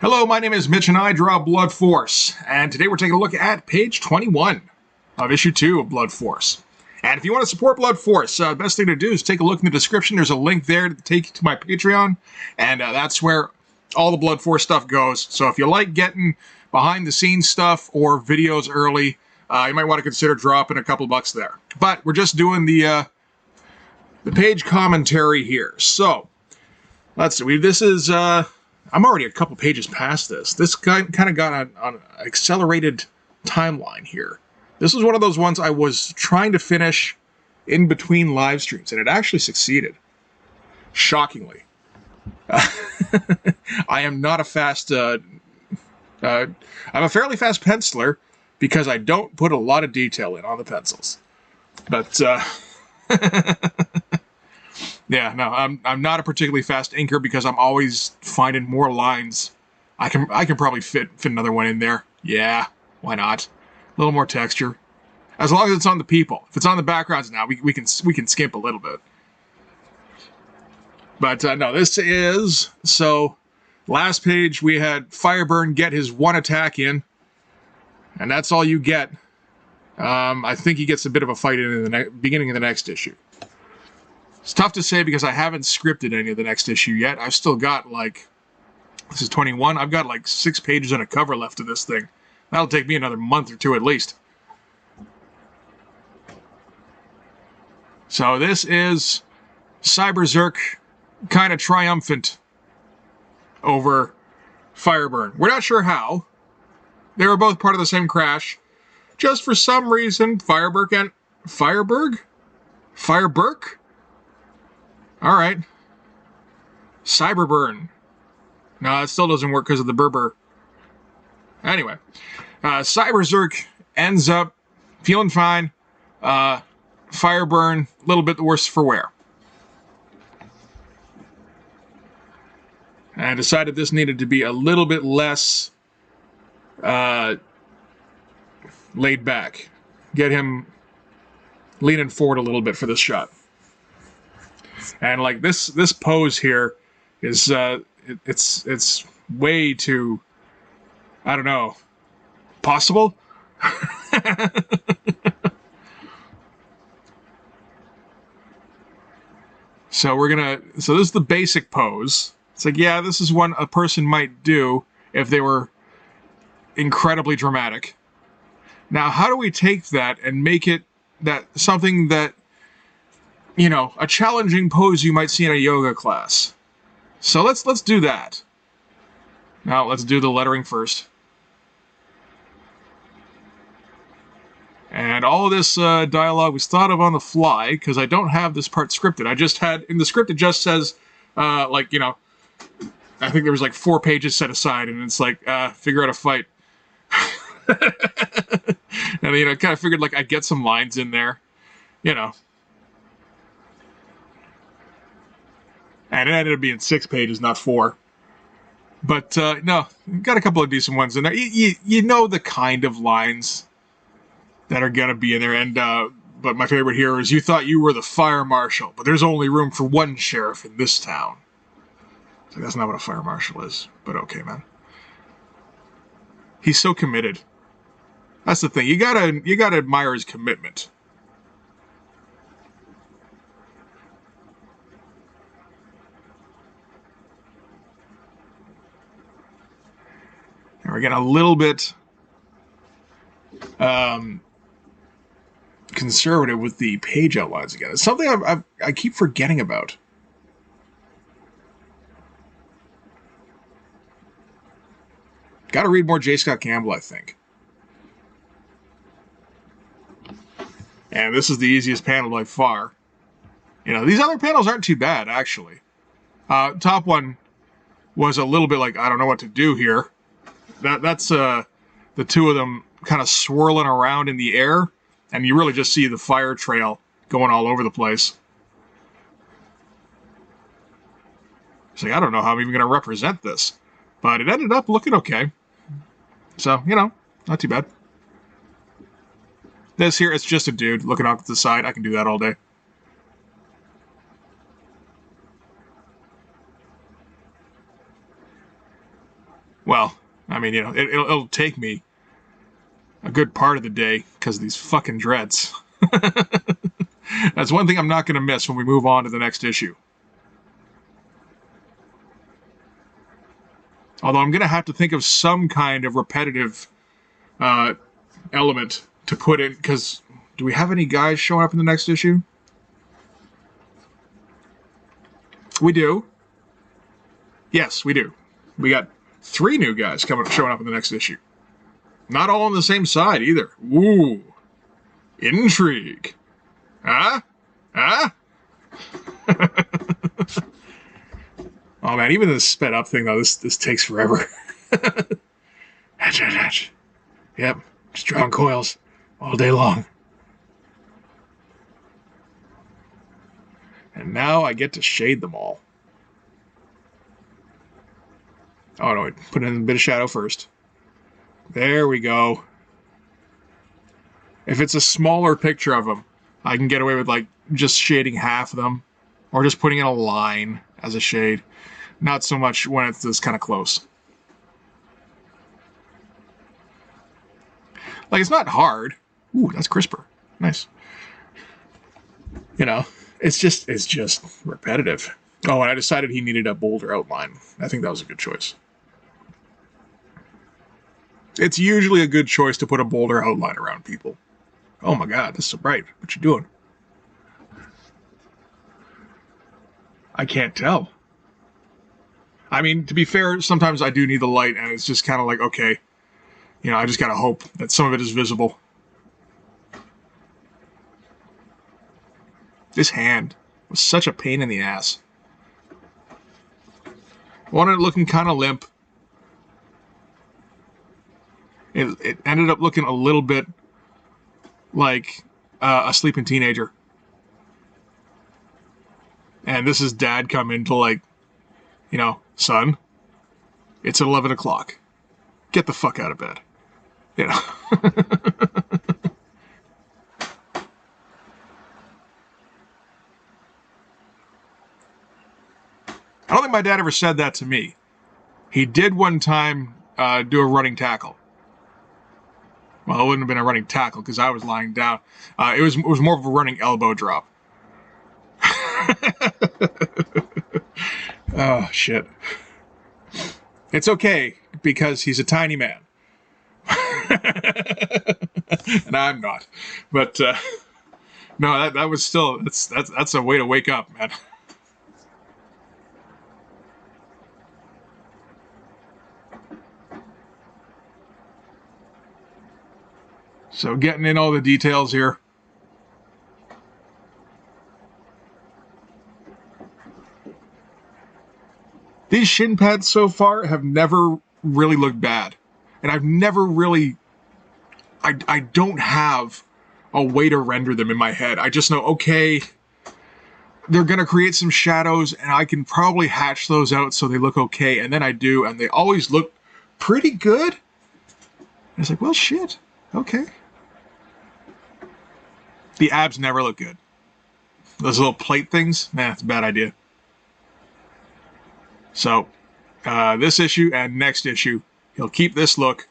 Hello, my name is Mitch and I draw Blood Force, and today we're taking a look at page 21 of issue 2 of Blood Force. And if you want to support Blood Force, the best thing to do is take a look in the description. There's a link there to take you to my Patreon, and that's where all the Blood Force stuff goes. So if you like getting behind-the-scenes stuff or videos early, you might want to consider dropping a couple bucks there. But we're just doing the page commentary here. So let's see. This is I'm already a couple pages past this. This kind of got on an accelerated timeline here. This was one of those ones I was trying to finish in between live streams, and it actually succeeded. Shockingly. I am not a fast... I'm a fairly fast penciler because I don't put a lot of detail in on the pencils. But... yeah, no, I'm not a particularly fast inker because I'm always finding more lines. I can probably fit another one in there. Yeah, why not? A little more texture, as long as it's on the people. If it's on the backgrounds now, we can skimp a little bit. But no, this is so. Last page we had Fireburn get his one attack in, and that's all you get. I think he gets a bit of a fight in the beginning of the next issue. It's tough to say because I haven't scripted any of the next issue yet. I've still got, like, this is 21. I've got, like, 6 pages and a cover left of this thing. That'll take me another month or two at least. So this is Cyberzerk kind of triumphant over Fireburn. We're not sure how. They were both part of the same crash. Just for some reason, Fireburg? All right. Cyberburn. No, it still doesn't work because of the Berber. Anyway, Cyberzerk ends up feeling fine. Fireburn, a little bit the worse for wear. And I decided this needed to be a little bit less laid back. Get him leaning forward a little bit for this shot. And like this pose here is it's way too, I don't know, possible. So this is the basic pose. It's like, yeah, this is one a person might do if they were incredibly dramatic. Now, how do we take that and make it that something that, you know, a challenging pose you might see in a yoga class? So let's do that. Now, let's do the lettering first. And all of this dialogue was thought of on the fly, because I don't have this part scripted. I just had, in the script, it just says, like, you know, I think there was like 4 pages set aside, and it's like, figure out a fight. And, you know, kind of figured, like, I'd get some lines in there, you know. And it ended up being 6 pages, not 4. But, no, got a couple of decent ones in there. You know the kind of lines that are going to be in there. And, but my favorite here is, you thought you were the fire marshal, but there's only room for one sheriff in this town. So that's not what a fire marshal is, but okay, man. He's so committed. That's the thing. You gotta admire his commitment. And we're getting a little bit conservative with the page outlines again. It's something I keep forgetting about. Got to read more J. Scott Campbell, I think. And this is the easiest panel by far. You know, these other panels aren't too bad, actually. Top one was a little bit like, I don't know what to do here. That's the two of them kind of swirling around in the air, and you really just see the fire trail going all over the place. It's like, I don't know how I'm even going to represent this. But it ended up looking okay. So, you know, not too bad. This here, it's just a dude looking off to the side. I can do that all day. Well, I mean, you know, it'll take me a good part of the day because of these fucking dreads. That's one thing I'm not going to miss when we move on to the next issue. Although I'm going to have to think of some kind of repetitive element to put in, because do we have any guys showing up in the next issue? We do. Yes, we do. We got 3 new guys showing up in the next issue. Not all on the same side either. Ooh. Intrigue. Huh? Huh? Oh man, even this sped up thing though, this takes forever. Hatch. Yep, just drawing coils all day long. And now I get to shade them all. Oh no, wait, put in a bit of shadow first. There we go. If it's a smaller picture of them, I can get away with like just shading half of them or just putting in a line as a shade. Not so much when it's this kind of close. Like, it's not hard. Ooh, that's crisper. Nice. You know, it's just repetitive. Oh, and I decided he needed a bolder outline. I think that was a good choice. It's usually a good choice to put a bolder outline around people. Oh my god, this is so bright. What you doing? I can't tell. I mean, to be fair, sometimes I do need the light, and it's just kind of like, okay, you know, I just gotta hope that some of it is visible. This hand was such a pain in the ass. I wanted it looking kind of limp. It ended up looking a little bit like a sleeping teenager. And this is dad come into like, you know, son, it's 11 o'clock. Get the fuck out of bed. You know. I don't think my dad ever said that to me. He did one time do a running tackle. Well, it wouldn't have been a running tackle because I was lying down. It was more of a running elbow drop. Oh, shit. It's okay because he's a tiny man. And I'm not. But no, that was still that's a way to wake up, man. So getting in all the details here. These shin pads so far have never really looked bad. And I've never really... I don't have a way to render them in my head. I just know, okay, they're going to create some shadows, and I can probably hatch those out so they look okay. And then I do, and they always look pretty good. And it's like, well, shit. Okay. The abs never look good. Those little plate things, nah, it's a bad idea. So, this issue and next issue, he'll keep this look,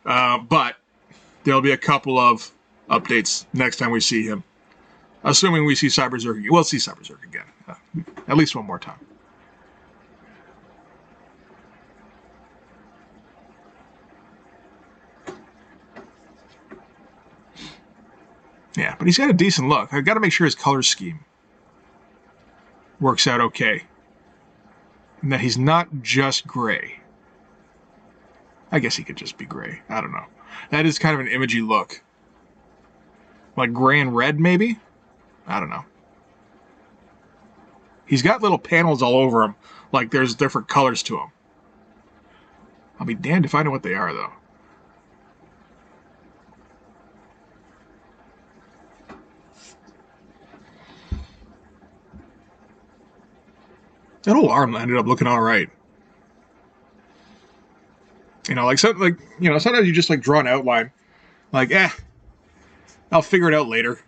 but there'll be a couple of updates next time we see him. Assuming we see Cyberzerk again. We'll see Cyberzerk again. At least one more time. Yeah, but he's got a decent look. I've got to make sure his color scheme works out okay. And that he's not just gray. I guess he could just be gray. I don't know. That is kind of an imagey look. Like gray and red, maybe? I don't know. He's got little panels all over him. Like there's different colors to him. I'll be damned if I know what they are, though. That whole arm ended up looking all right. You know, like sometimes you just like draw an outline, like, I'll figure it out later.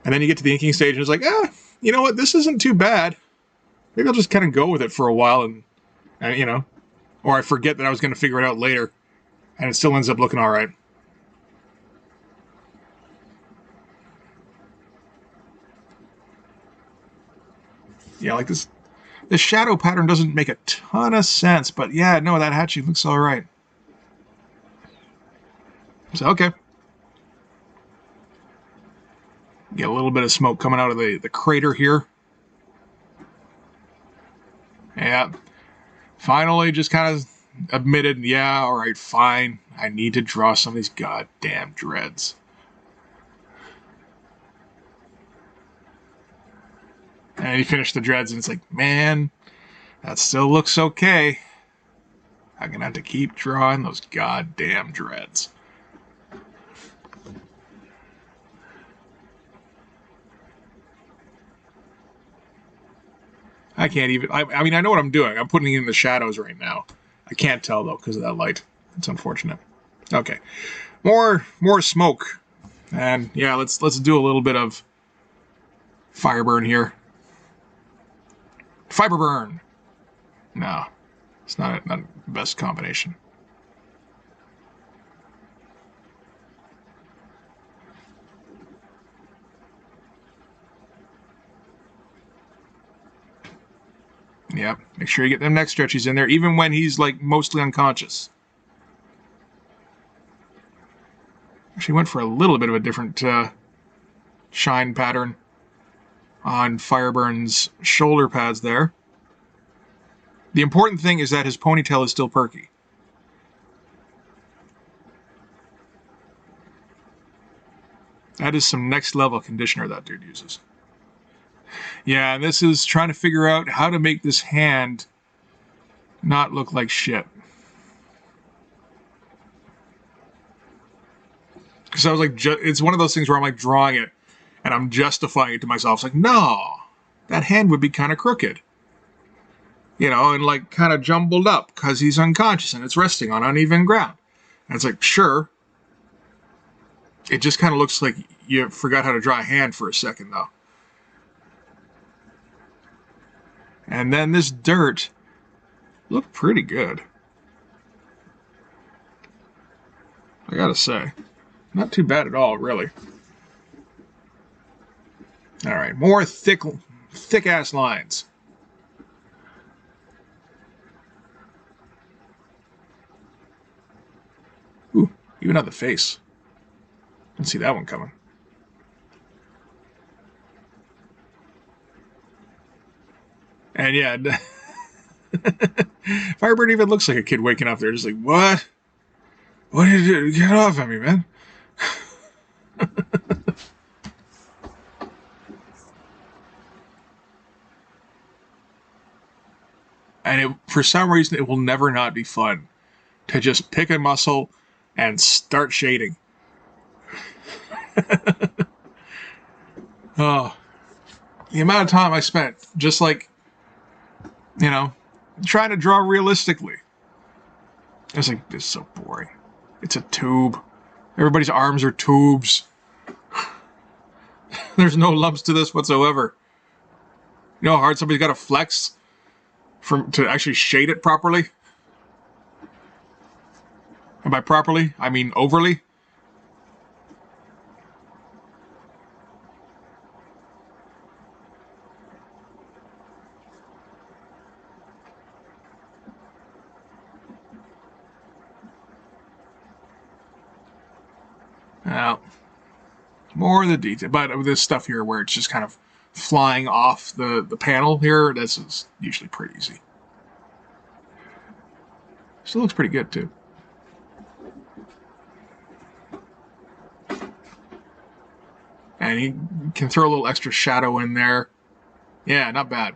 And then you get to the inking stage and it's like, you know what, this isn't too bad. Maybe I'll just kind of go with it for a while and you know, Or I forget that I was going to figure it out later, and it still ends up looking all right. Yeah, like this shadow pattern doesn't make a ton of sense, but yeah, no, that hatching looks all right. So, okay. Get a little bit of smoke coming out of the crater here. Yeah. Finally, just kind of admitted, yeah, all right, fine. I need to draw some of these goddamn dreads. And he finished the dreads, and it's like, man, that still looks okay. I'm gonna have to keep drawing those goddamn dreads. I can't even... I mean, I know what I'm doing. I'm putting in the shadows right now. I can't tell, though, because of that light. It's unfortunate. Okay. More smoke. And, yeah, let's do a little bit of fire burn here. Fiber burn. No. It's not the best combination. Yep. Make sure you get them neck stretchies in there, even when he's, like, mostly unconscious. Actually went for a little bit of a different shine pattern on Fireburn's shoulder pads there. The important thing is that his ponytail is still perky. That is some next level conditioner that dude uses. Yeah, and this is trying to figure out how to make this hand not look like shit. Because I was like, it's one of those things where I'm like drawing it and I'm justifying it to myself. It's like, no, that hand would be kind of crooked. You know, and like kind of jumbled up because he's unconscious and it's resting on uneven ground. And it's like, sure. It just kind of looks like you forgot how to draw a hand for a second, though. And then this dirt looked pretty good. I gotta say. Not too bad at all, really. All right, more thick-ass lines. Ooh, even on the face. Didn't see that one coming. And yeah, Firebird even looks like a kid waking up there, just like, what? What did you do? Get off of me, man. And for some reason, it will never not be fun to just pick a muscle and start shading. Oh, the amount of time I spent just like, you know, trying to draw realistically. It's like, this is so boring. It's a tube. Everybody's arms are tubes. There's no lumps to this whatsoever. You know how hard somebody's got to flex to actually shade it properly? And by properly, I mean overly. Now, more of the detail. But with this stuff here where it's just kind of flying off the panel here, this is usually pretty easy. Still looks pretty good, too. And he can throw a little extra shadow in there. Yeah, not bad.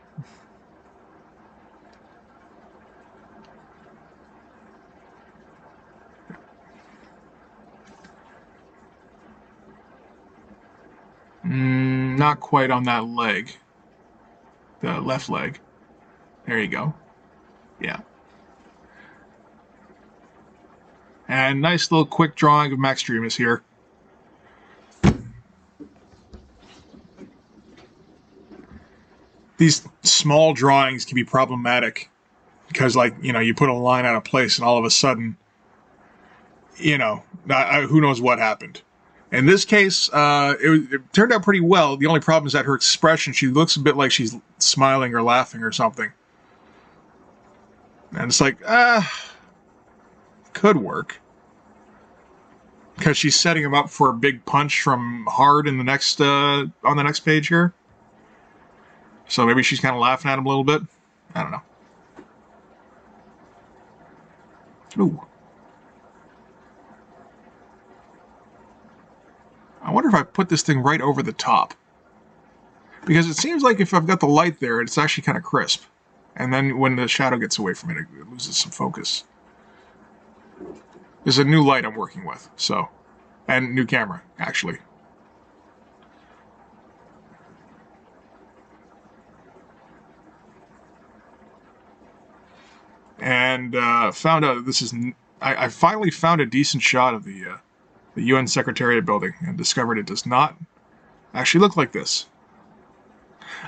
Not quite on that leg. The left leg. There you go. Yeah. And nice little quick drawing of Max Dreamus here. These small drawings can be problematic Because, like, you know, you put a line out of place and all of a sudden, you know, who knows what happened. In this case, it turned out pretty well. The only problem is that her expression, she looks a bit like she's smiling or laughing or something. And it's like, could work. Because she's setting him up for a big punch from Hard in the next, on the next page here. So maybe she's kind of laughing at him a little bit. I don't know. Ooh. I wonder if I put this thing right over the top. Because it seems like if I've got the light there, it's actually kind of crisp. And then when the shadow gets away from it, it loses some focus. There's a new light I'm working with, so. And new camera, actually. And found out this is... I finally found a decent shot of the UN Secretariat building and discovered it does not actually look like this.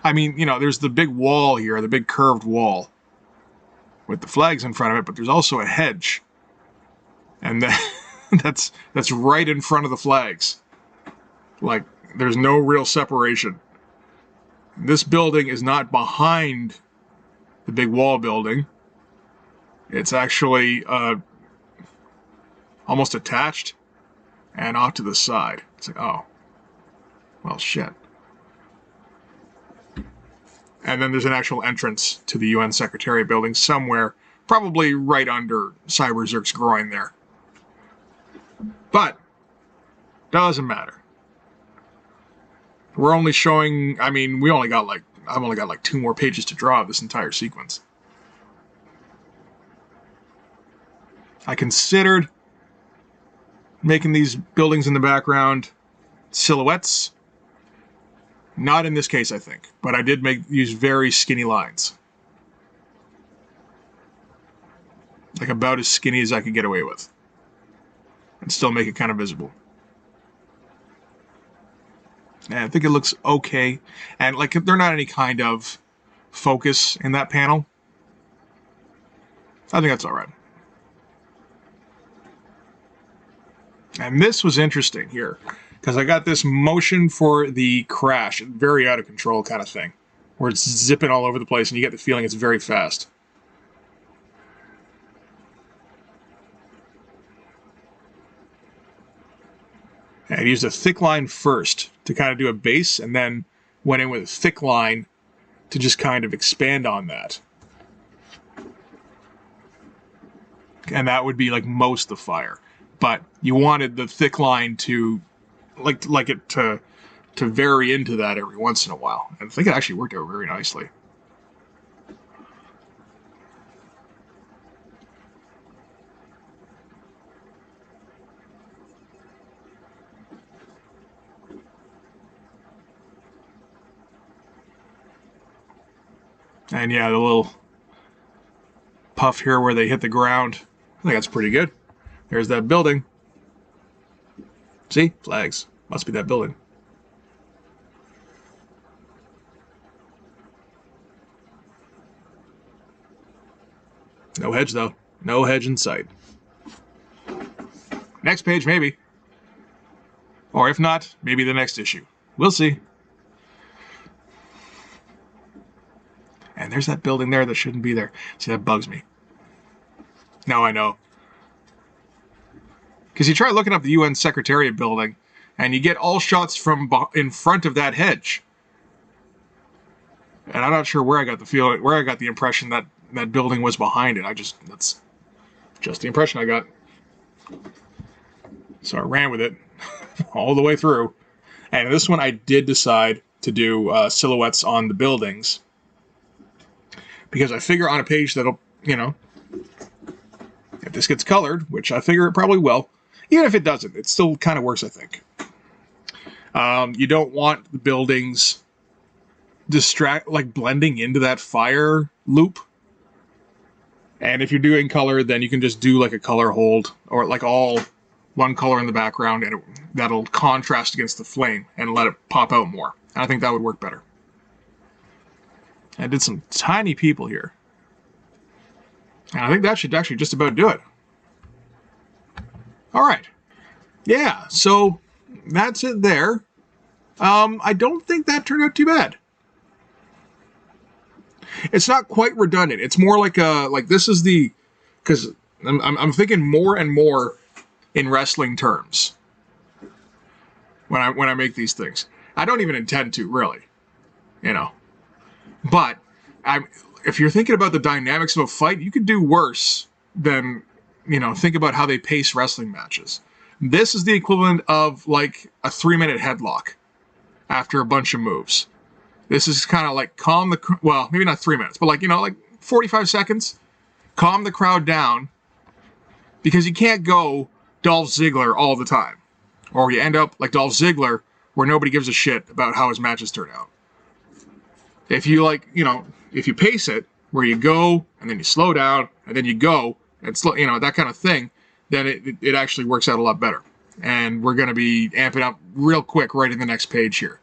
I mean, you know, there's the big wall here, the big curved wall with the flags in front of it, but there's also a hedge. And that's right in front of the flags. Like, there's no real separation. This building is not behind the big wall building. It's actually almost attached and off to the side. It's like, oh, well, shit. And then there's an actual entrance to the UN Secretariat building somewhere, probably right under Cyberzerk's groin there. But, doesn't matter. We're only showing, I mean, I've only got like 2 more pages to draw of this entire sequence. I considered making these buildings in the background silhouettes. Not in this case, I think, but I did use very skinny lines. Like about as skinny as I could get away with. And still make it kind of visible. And I think it looks okay. And like, they're not any kind of focus in that panel. I think that's alright. And this was interesting here, because I got this motion for the crash, very out of control kind of thing, where it's zipping all over the place and you get the feeling it's very fast. And I used a thick line first to kind of do a base, and then went in with a thick line to just kind of expand on that. And that would be like most of the fire. But you wanted the thick line to, like it to vary into that every once in a while. And I think it actually worked out very nicely. And yeah, the little puff here where they hit the ground, I think that's pretty good. There's that building. See? Flags. Must be that building. No hedge, though. No hedge in sight. Next page, maybe. Or if not, maybe the next issue. We'll see. And there's that building there that shouldn't be there. See, that bugs me. Now I know. Because you try looking up the UN Secretariat building, and you get all shots from in front of that hedge. And I'm not sure where I got the impression that that building was behind it. That's just the impression I got. So I ran with it all the way through. And this one I did decide to do silhouettes on the buildings. Because I figure on a page that'll, you know, if this gets colored, which I figure it probably will, even if it doesn't, it still kind of works, I think. You don't want the buildings blending into that fire loop. And if you're doing color, then you can just do like a color hold, or like all one color in the background, and that'll contrast against the flame and let it pop out more. And I think that would work better. I did some tiny people here. And I think that should actually just about do it. All right. Yeah, so that's it there. I don't think that turned out too bad. It's not quite redundant. It's more like this is the, because I'm thinking more and more in wrestling terms when I make these things. I don't even intend to, really, you know. But if you're thinking about the dynamics of a fight, you could do worse than, think about how they pace wrestling matches. This is the equivalent of like a 3-minute headlock after a bunch of moves. This is kind of like calm the, well, maybe not 3 minutes, but like 45 seconds. Calm the crowd down, because you can't go Dolph Ziggler all the time. Or you end up like Dolph Ziggler, where nobody gives a shit about how his matches turn out. If you if you pace it, where you go, and then you slow down, and then you go, and slow, that kind of thing, then it actually works out a lot better. And we're going to be amping up real quick right in the next page here.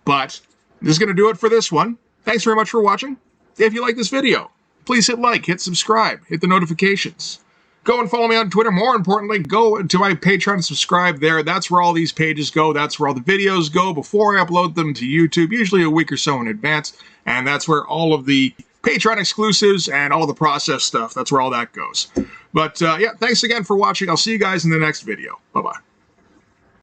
But this is going to do it for this one. Thanks very much for watching. If you like this video, please hit like, hit subscribe, hit the notifications. Go and follow me on Twitter. More importantly, go to my Patreon and subscribe there. That's where all these pages go. That's where all the videos go before I upload them to YouTube, usually a week or so in advance. And that's where all of the Patreon exclusives and all the process stuff, that's where all that goes. But yeah, thanks again for watching. I'll see you guys in the next video. Bye-bye.